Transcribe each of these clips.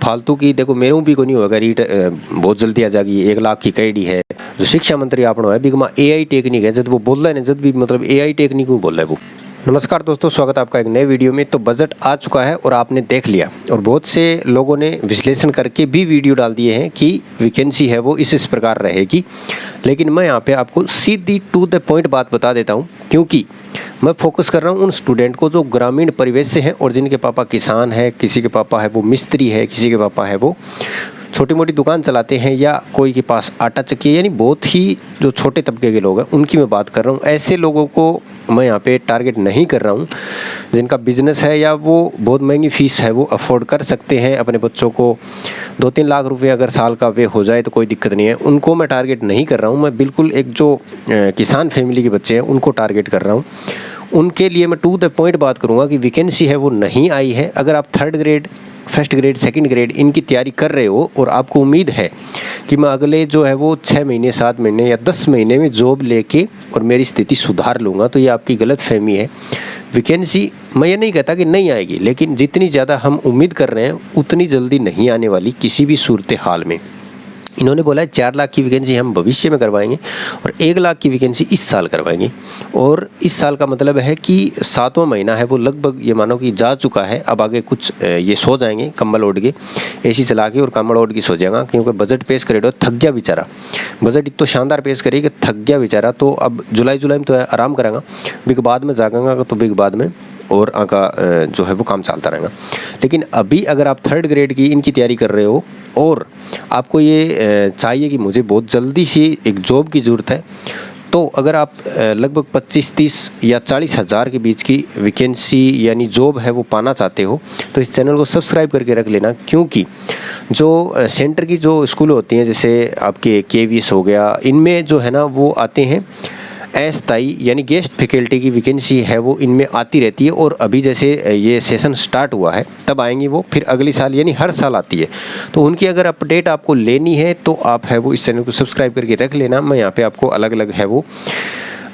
फालतू की देखो मेरू भी को नहीं होगा रीट बहुत जल्दी आ जाएगी 1 लाख की कैडी है। जो शिक्षा मंत्री आपनो है बिगमा AI टेक्निक है जब वो बोल रहा है ना जब भी मतलब AI टेक्निक में बोल रहा है वो। नमस्कार दोस्तों, स्वागत है आपका एक नए वीडियो में। तो बजट आ चुका है और आपने देख लिया और बहुत से लोगों ने विश्लेषण करके भी वीडियो डाल दिए हैं कि वैकेंसी है वो इस प्रकार रहेगी। लेकिन मैं यहाँ पे आपको सीधी टू द पॉइंट बात बता देता हूँ, क्योंकि मैं फोकस कर रहा हूँ उन स्टूडेंट को जो ग्रामीण परिवेश से हैं और जिनके पापा किसान है, किसी के पापा है वो मिस्त्री है, किसी के पापा है वो छोटी मोटी दुकान चलाते हैं या कोई के पास आटा चक्की है, यानी बहुत ही जो छोटे तबके के लोग हैं उनकी मैं बात कर रहा हूँ। ऐसे लोगों को मैं यहाँ पे टारगेट नहीं कर रहा हूँ जिनका बिजनेस है या वो बहुत महंगी फीस है वो अफोर्ड कर सकते हैं अपने बच्चों को 2-3 लाख रुपए अगर साल का वे हो जाए तो कोई दिक्कत नहीं है, उनको मैं टारगेट नहीं कर रहा हूँ। मैं बिल्कुल एक जो किसान फैमिली के बच्चे हैं उनको टारगेट कर रहा हूँ। उनके लिए मैं टू द पॉइंट बात करूँगा कि वैकेंसी है वो नहीं आई है। अगर आप 3rd grade, 1st grade, 2nd grade इनकी तैयारी कर रहे हो और आपको उम्मीद है कि मैं अगले जो है वो 6 महीने, 7 महीने या 10 महीने में जॉब लेके और मेरी स्थिति सुधार लूँगा, तो ये आपकी गलत फहमी है। वैकेंसी मैं ये नहीं कहता कि नहीं आएगी, लेकिन जितनी ज़्यादा हम उम्मीद कर रहे हैं उतनी जल्दी नहीं आने वाली किसी भी सूरत हाल में। इन्होंने बोला है 4 लाख की वैकेंसी हम भविष्य में करवाएंगे और 1 लाख की वैकेंसी इस साल करवाएंगे। और इस साल का मतलब है कि 7वां महीना है वो लगभग ये मानो कि जा चुका है। अब आगे कुछ ये सो जाएंगे कंबल ओढ़ के, AC चला के और कंबल ओढ़ के सो जाएगा, क्योंकि बजट पेश करे तो थक गया बेचारा। बजट इतना शानदार पेश करे कि थक गया बेचारा। तो अब जुलाई में तो आराम करेंगा, बिग बाद में जागेगा तो बिग बाद में और आका जो है वो काम चलता रहेगा। लेकिन अभी अगर आप 3rd ग्रेड की इनकी तैयारी कर रहे हो और आपको ये चाहिए कि मुझे बहुत जल्दी से एक जॉब की ज़रूरत है, तो अगर आप लगभग 25-30 या 40 हज़ार के बीच की वैकेंसी यानी जॉब है वो पाना चाहते हो तो इस चैनल को सब्सक्राइब करके रख लेना। क्योंकि जो सेंटर की जो स्कूल होती हैं जैसे आपके KVS हो गया, इनमें जो है ना वो आते हैं अस्थायी यानी गेस्ट फैकल्टी की वैकेंसी है वो इनमें आती रहती है। और अभी जैसे ये सेशन स्टार्ट हुआ है तब आएंगी वो, फिर अगले साल यानी हर साल आती है। तो उनकी अगर अपडेट आपको लेनी है तो आप है वो इस चैनल को सब्सक्राइब करके रख लेना। मैं यहाँ पे आपको अलग अलग है वो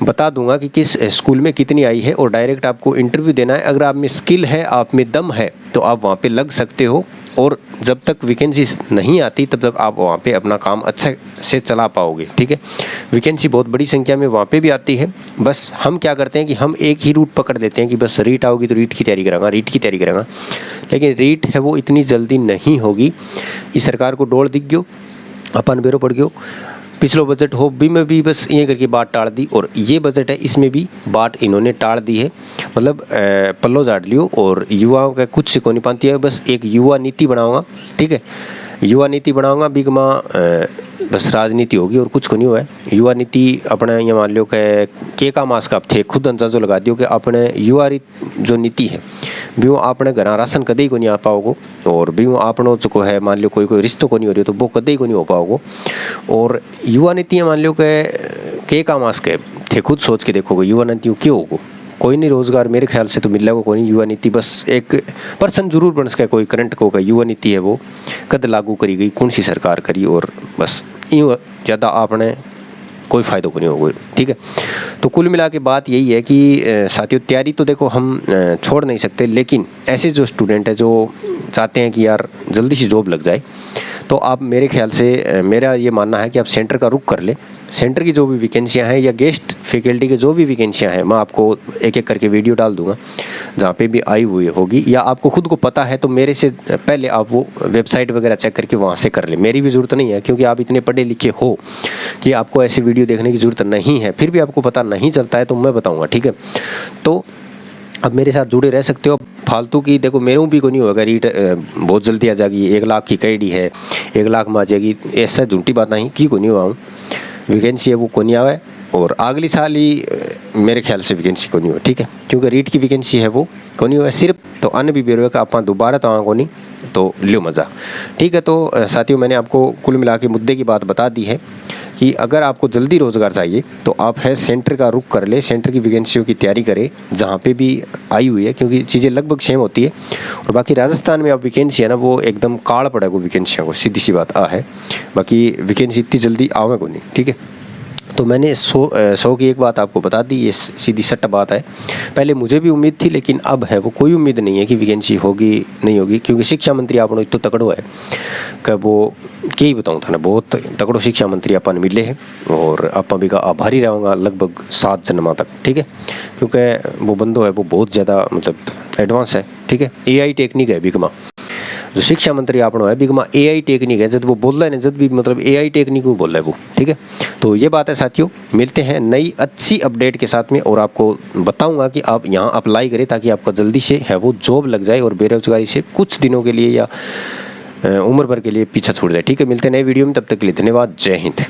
बता दूंगा कि किस स्कूल में कितनी आई है और डायरेक्ट आपको इंटरव्यू देना है। अगर आप में स्किल है, आप में दम है तो आप वहाँ पे लग सकते हो। और जब तक वैकेंसी नहीं आती तब तक आप वहाँ पे अपना काम अच्छे से चला पाओगे, ठीक है। वैकेंसी बहुत बड़ी संख्या में वहाँ पे भी आती है। बस हम क्या करते हैं कि हम एक ही रूट पकड़ देते हैं कि बस रीट आओगी तो रीट की तैयारी करेंगे, रीट की तैयारी करेंगे। लेकिन रीट है वो इतनी जल्दी नहीं होगी। इस सरकार को डोड़ दिख गयो, अपन बेरो पड़ गयो। पिछलो बजट हो भी में भी बस ये करके बात टाल दी और ये बजट है इसमें भी बात इन्होंने टाल दी है। मतलब पल्लो झाड़ लियो और युवाओं का कुछ सिको नहीं पाती है। बस एक युवा नीति बनाऊंगा, ठीक है, युवा नीति बनाऊंगा बिगमा बस राजनीति होगी और कुछ को नहीं हुआ है। युवा नीति अपने ये मान लो के का मास का थे खुद अंदाजो लगा दियो कि अपने युवा जो नीति है भी वो अपने घर राशन कदे ही को नहीं आ पाओगे और भी वो आपनो चुको है मान लो कोई रिश्तों को नहीं हो रही तो वो कदे ही को नहीं हो पाओगे। और युवा नीतियाँ मान लो के का मास के थे खुद सोच के देखोगे युवा नीतियों क्यों होगो, कोई नहीं रोजगार मेरे ख्याल से तो मिल रहा कोई नहीं। युवा नीति बस एक पर्सन जरूर बन सके कोई करंट को युवा नीति है वो कद लागू करी गई, कौन सी सरकार करी, और बस यूँ ज़्यादा आपने कोई फ़ायदा को नहीं होगा, ठीक है। तो कुल मिला के बात यही है कि साथियों तैयारी तो देखो हम छोड़ नहीं सकते, लेकिन ऐसे जो स्टूडेंट है जो चाहते हैं कि यार जल्दी से जॉब लग जाए तो आप मेरे ख्याल से मेरा ये मानना है कि आप सेंटर का रुख कर ले। सेंटर की जो भी वैकेंसियाँ हैं या गेस्ट फैकल्टी की जो भी वैकेंसियाँ हैं मैं आपको एक एक करके वीडियो डाल दूंगा जहाँ पे भी आई हुई होगी, या आपको खुद को पता है तो मेरे से पहले आप वो वेबसाइट वगैरह चेक करके वहाँ से कर ले। मेरी भी ज़रूरत नहीं है क्योंकि आप इतने पढ़े लिखे हो कि आपको ऐसे वीडियो देखने की ज़रूरत नहीं है, फिर भी आपको पता नहीं चलता है तो मैं बताऊँगा, ठीक है। तो अब मेरे साथ जुड़े रह सकते हो। फालतू की देखो मेरू भी को नहीं होगा रीट बहुत जल्दी आ जाएगी 1 लाख की कैडी है 1 लाख में आ जाएगी, ऐसा झूठी बात नहीं की को नहीं हुआ। वैकेंसी है वो को नहीं आवे और अगली साल ही मेरे ख्याल से वैकेंसी को नहीं हो, ठीक है, क्योंकि रीट की वैकेंसी है वो को नहीं हुआ सिर्फ। तो अन्य भी बेरो का आप दोबारा तो को नहीं तो लियो मज़ा, ठीक है। तो साथियों मैंने आपको कुल मिला के मुद्दे की बात बता दी है कि अगर आपको जल्दी रोज़गार चाहिए तो आप है सेंटर का रुख कर ले, सेंटर की वैकेंसियों की तैयारी करें जहाँ पे भी आई हुई है, क्योंकि चीज़ें लगभग सेम होती है। और बाकी राजस्थान में अब वैकेंसी है ना वो एकदम काल पड़ेगा वैकेंसियों को, सीधी सी बात है। बाकी वैकेंसी इतनी जल्दी आवे को नहीं, ठीक है। तो मैंने 100 की एक बात आपको बता दी, ये सीधी सट्टा बात है। पहले मुझे भी उम्मीद थी, लेकिन अब है वो कोई उम्मीद नहीं है कि वैकेंसी होगी नहीं होगी, क्योंकि शिक्षा मंत्री आपको इतना तकड़ो है कि वो क्या ही बताऊँ था ना, बहुत तकड़ो शिक्षा मंत्री अपन मिले हैं और आप भी का आभारी रहूँगा लगभग 7 जन्मा तक, ठीक है। क्योंकि वो बंदो है वो बहुत ज़्यादा मतलब एडवांस है, ठीक है। AI टेक्निक है बिगमा, जो शिक्षा मंत्री आपनो है बिगमा AI टेक्निक है, जब वो बोल रहा है ना, जब भी मतलब AI टेक्निक में बोल रहा है वो, ठीक है। तो ये बात है साथियों, मिलते हैं नई अच्छी अपडेट के साथ में और आपको बताऊंगा कि आप यहाँ अप्लाई करें ताकि आपका जल्दी से है वो जॉब लग जाए और बेरोजगारी से कुछ दिनों के लिए या उम्र भर के लिए पीछा छूट जाए, ठीक है। मिलते हैं नए वीडियो में, तब तक के लिए धन्यवाद, जय हिंद।